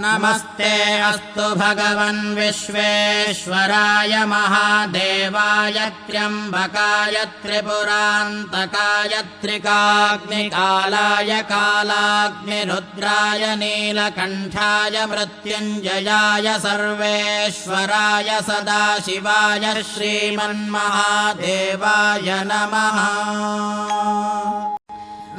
नमस्ते अस्तु भगवन् विश्वेश्वराय महादेवाय त्र्यम्बकाय त्रिपुरान्तकाय त्रिकाग्निकालाय कालाग्निरुद्राय नीलकण्ठाय मृत्युञ्जयाय सर्वेश्वराय सदाशिवाय श्रीमन्महादेवाय नमः।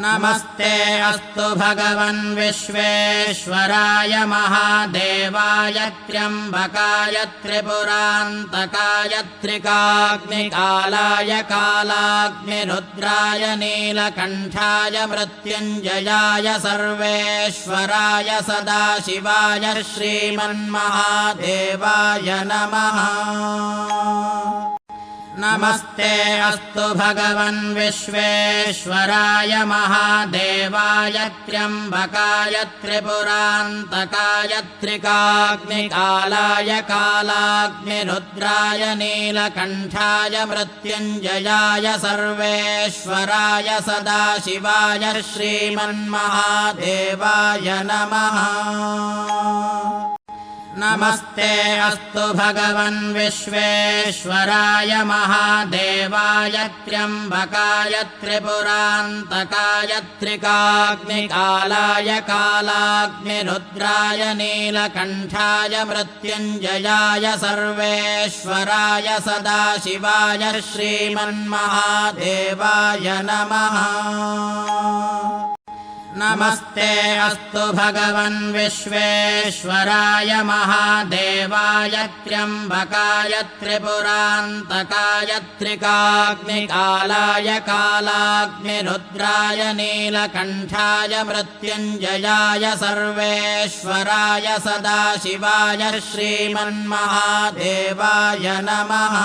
नमस्ते अस्तु भगवन् विश्वेश्वराय महादेवाय त्र्यम्बकाय त्रिपुरान्तकाय त्रिकाग्निकालाय कालाग्निरुद्राय नीलकण्ठाय मृत्युञ्जयाय सर्वेश्वराय सदाशिवाय श्रीमन्महादेवाय नमः। नमस्ते अस्तु भगवन् विश्वेश्वराय महादेवाय त्र्यम्बकाय त्रिपुरान्तकाय त्रिकाग्निकालाय कालाग्निरुद्राय नीलकण्ठाय मृत्युञ्जयाय सर्वेश्वराय सदाशिवाय श्रीमन्महादेवाय नमः। नमस्ते अस्तु भगवन् विश्वेश्वराय महादेवाय त्र्यम्बकाय त्रिपुरान्तकाय त्रिकाग्निकालाय कालाग्निरुद्राय नीलकण्ठाय मृत्युञ्जयाय सर्वेश्वराय सदाशिवाय श्रीमन्महादेवाय नमः। नमस्ते अस्तु भगवन् विश्वेश्वराय महादेवाय त्र्यम्बकाय त्रिपुरान्तकाय त्रिकाग्निकालाय कालाग्निरुद्राय नीलकण्ठाय मृत्युञ्जयाय सर्वेश्वराय सदाशिवाय श्रीमन्महादेवाय नमः।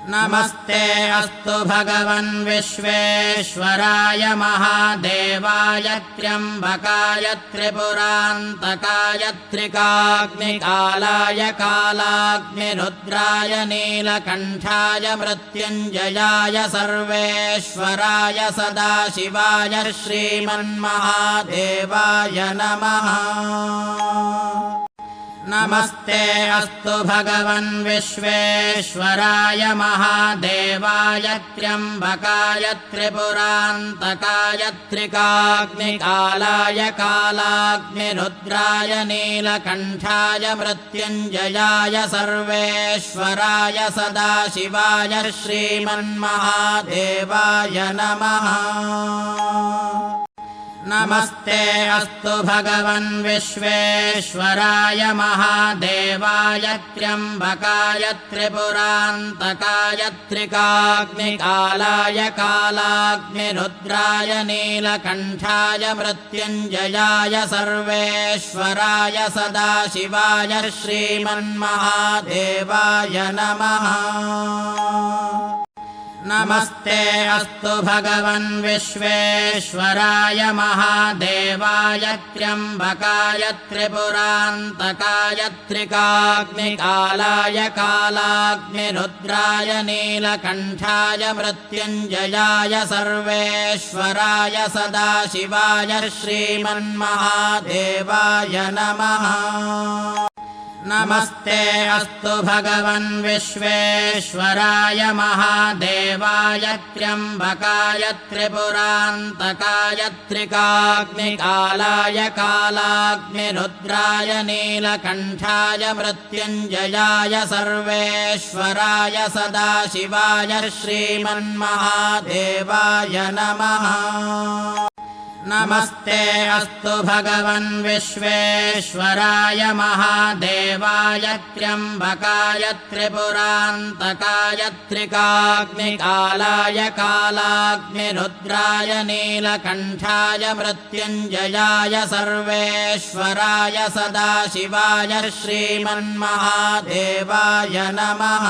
नमस्ते अस्तु भगवन् विश्वेश्वराय महादेवाय त्र्यम्बकाय त्रिपुरान्तकाय त्रिकाग्निकालाय कालाग्निरुद्राय नीलकण्ठाय मृत्युञ्जयाय सर्वेश्वराय सदाशिवाय श्रीमन्महादेवाय नमः। नमस्ते अस्तु भगवन् विश्वेश्वराय महादेवाय त्र्यम्बकाय त्रिपुरान्तकाय त्रिकाग्निकालाय कालाग्निरुद्राय नीलकण्ठाय मृत्युञ्जयाय सर्वेश्वराय सदाशिवाय श्रीमन्महादेवाय नमः। नमस्ते अस्तु भगवन् विश्वेश्वराय महादेवाय त्र्यम्बकाय त्रिपुरान्तकाय त्रिकाग्निकालाय कालाग्निरुद्राय नीलकण्ठाय मृत्युञ्जयाय सर्वेश्वराय सदाशिवाय श्रीमन्महादेवाय नमः। नमस्ते अस्तु भगवन् विश्वेश्वराय महादेवाय त्र्यम्बकाय त्रिपुरान्तकाय त्रिकाग्निकालाय कालाग्निरुद्राय नीलकण्ठाय मृत्युञ्जयाय सर्वेश्वराय सदाशिवाय श्रीमन्महादेवाय नमः। नमस्ते अस्तु भगवन् विश्वेश्वराय महादेवाय त्र्यम्बकाय त्रिपुरान्तकाय त्रिकाग्निकालाय कालाग्निरुद्राय नीलकण्ठाय मृत्युञ्जयाय सर्वेश्वराय सदाशिवाय श्रीमन्महादेवाय नमः। नमस्ते अस्तु भगवन् विश्वेश्वराय महादेवाय त्र्यम्बकाय त्रिपुरान्तकाय त्रिकाग्निकालाय कालाग्निरुद्राय नीलकण्ठाय मृत्युञ्जयाय सर्वेश्वराय सदाशिवाय श्रीमन्महादेवाय नमः।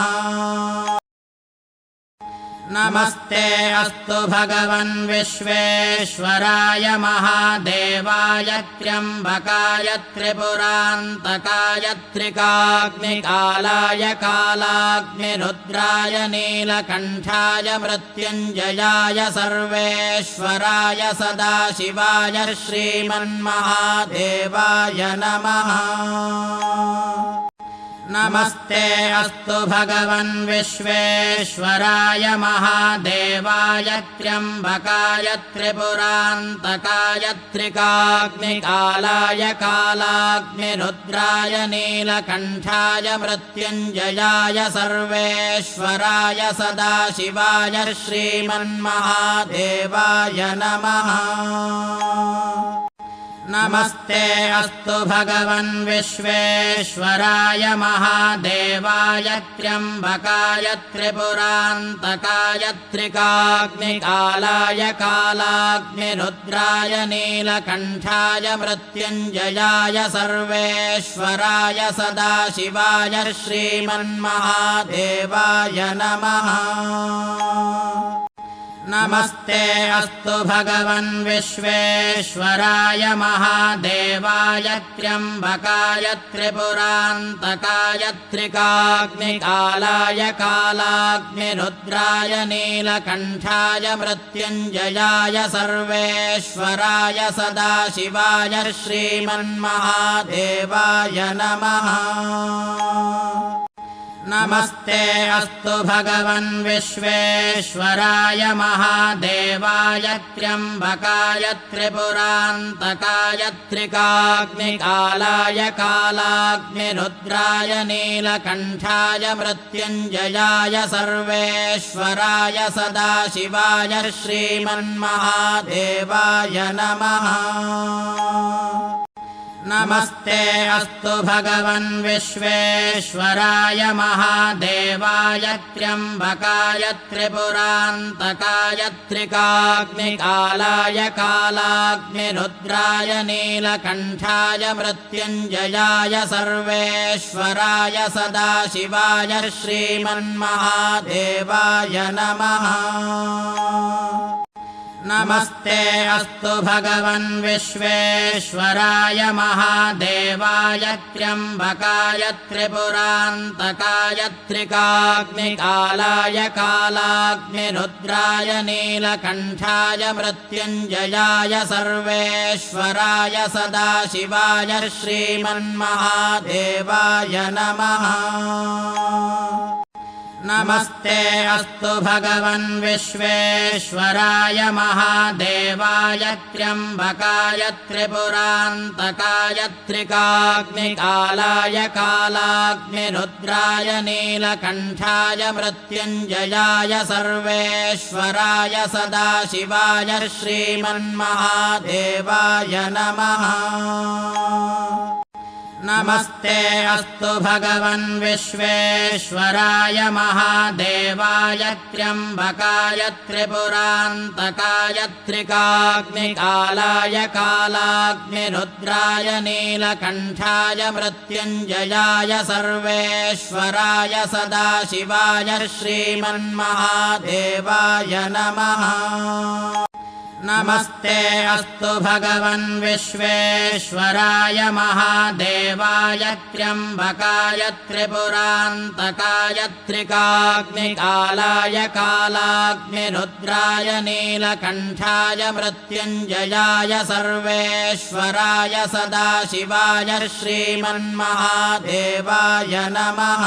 नमस्ते अस्तु भगवन् विश्वेश्वराय महादेवाय त्र्यम्बकाय त्रिपुरान्तकाय त्रिकाग्निकालाय कालाग्निरुद्राय नीलकण्ठाय मृत्युञ्जयाय सर्वेश्वराय सदाशिवाय श्रीमन्महादेवाय नमः। नमस्ते अस्तु भगवन् विश्वेश्वराय महादेवाय त्र्यम्बकाय त्रिपुरान्तकाय त्रिकाग्निकालाय कालाग्निरुद्राय नीलकण्ठाय मृत्युञ्जयाय सर्वेश्वराय सदाशिवाय श्रीमन्महादेवाय नमः। नमस्ते अस्तु भगवन् विश्वेश्वराय महादेवाय त्र्यम्बकाय त्रिपुरान्तकाय त्रिकाग्निकालाय कालाग्निरुद्राय नीलकण्ठाय मृत्युञ्जयाय सर्वेश्वराय सदाशिवाय श्रीमन्महादेवाय नमः। नमस्ते अस्तु भगवन् विश्वेश्वराय महादेवाय त्र्यम्बकाय त्रिपुरान्तकाय त्रिकाग्निकालाय कालाग्निरुद्राय नीलकण्ठाय मृत्युञ्जयाय सर्वेश्वराय सदाशिवाय श्रीमन्महादेवाय नमः। नमस्ते अस्तु भगवन् विश्वेश्वराय महादेवाय त्र्यम्बकाय त्रिपुरान्तकाय त्रिकाग्निकालाय कालाग्निरुद्राय नीलकण्ठाय मृत्युञ्जयाय सर्वेश्वराय सदाशिवाय श्रीमन्महादेवाय नमः। नमस्ते अस्तु भगवन् विश्वेश्वराय महादेवाय त्र्यम्बकाय त्रिपुरान्तकाय त्रिकाग्निकालाय कालाग्निरुद्राय नीलकण्ठाय मृत्युञ्जयाय सर्वेश्वराय सदाशिवाय श्रीमन्महादेवाय नमः। नमस्ते अस्तु भगवन् विश्वेश्वराय महादेवाय त्र्यम्बकाय त्रिपुरान्तकाय त्रिकाग्निकालाय कालाग्निरुद्राय नीलकण्ठाय मृत्युञ्जयाय सर्वेश्वराय सदाशिवाय श्रीमन्महादेवाय नमः। नमस्ते अस्तु भगवन् विश्वेश्वराय महादेवाय त्र्यम्बकाय त्रिपुरान्तकाय त्रिकाग्निकालाय कालाग्निरुद्राय नीलकण्ठाय मृत्युञ्जयाय सर्वेश्वराय सदाशिवाय श्रीमन्महादेवाय नमः। नमस्ते अस्तु भगवन् विश्वेश्वराय महादेवाय त्र्यम्बकाय त्रिपुरान्तकाय त्रिकाग्निकालाय कालाग्निरुद्राय नीलकण्ठाय मृत्युञ्जयाय सर्वेश्वराय सदाशिवाय श्रीमन्महादेवाय नमः। नमस्ते अस्तु भगवन् विश्वेश्वराय महादेवाय त्र्यम्बकाय त्रिपुरान्तकाय त्रिकाग्निकालाय कालाग्निरुद्राय नीलकण्ठाय मृत्युञ्जयाय सर्वेश्वराय सदाशिवाय श्रीमन्महादेवाय नमः।